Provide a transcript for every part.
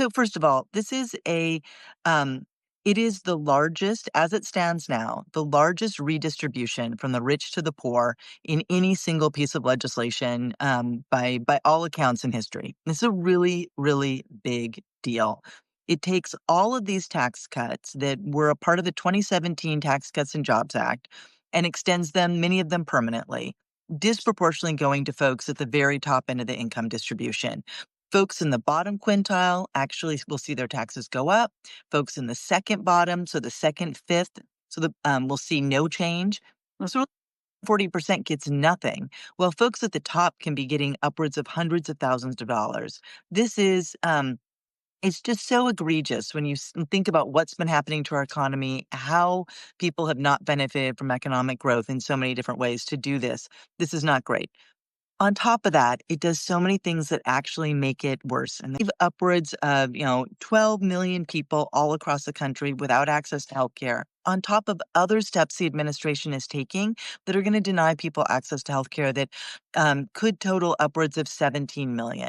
So first of all, um, it is the largest, as it stands now, the largest redistribution from the rich to the poor in any single piece of legislation by all accounts in history. This is a really, really big deal. It takes all of these tax cuts that were a part of the 2017 Tax Cuts and Jobs Act and extends them, many of them permanently, disproportionately going to folks at the very top end of the income distribution. Folks in the bottom quintile actually will see their taxes go up. Folks in the second bottom, so the second, fifth, will see no change. So 40% gets nothing. Well, folks at the top can be getting upwards of hundreds of thousands of dollars. This is it's just so egregious when you think about what's been happening to our economy, how people have not benefited from economic growth in so many different ways to do this. This is not great. On top of that, it does so many things that actually make it worse. And they leave upwards of, 12 million people all across the country without access to healthcare, on top of other steps the administration is taking that are going to deny people access to healthcare that could total upwards of 17 million.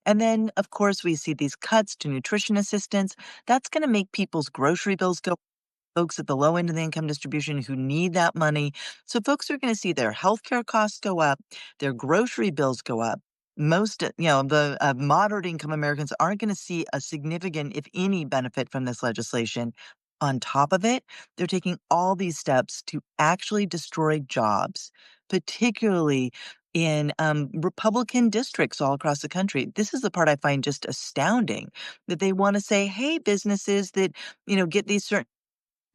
And then, of course, we see these cuts to nutrition assistance. That's going to make people's grocery bills go folks at the low end of the income distribution who need that money. So folks are going to see their healthcare costs go up, their grocery bills go up. Most, the moderate income Americans aren't going to see a significant, if any, benefit from this legislation. On top of it, they're taking all these steps to actually destroy jobs, particularly in Republican districts all across the country. This is the part I find just astounding that they want to say, hey, businesses that, get these certain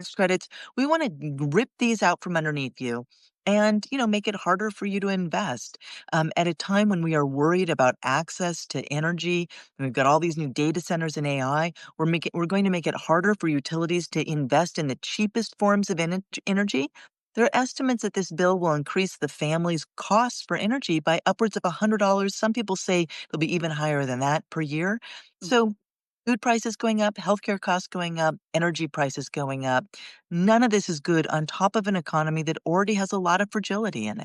tax credits. We want to rip these out from underneath you and, make it harder for you to invest. At a time when we are worried about access to energy, and we've got all these new data centers and AI, we're going to make it harder for utilities to invest in the cheapest forms of energy. There are estimates that this bill will increase the family's costs for energy by upwards of $100. Some people say it'll be even higher than that per year. So food prices going up, healthcare costs going up, energy prices going up. None of this is good on top of an economy that already has a lot of fragility in it.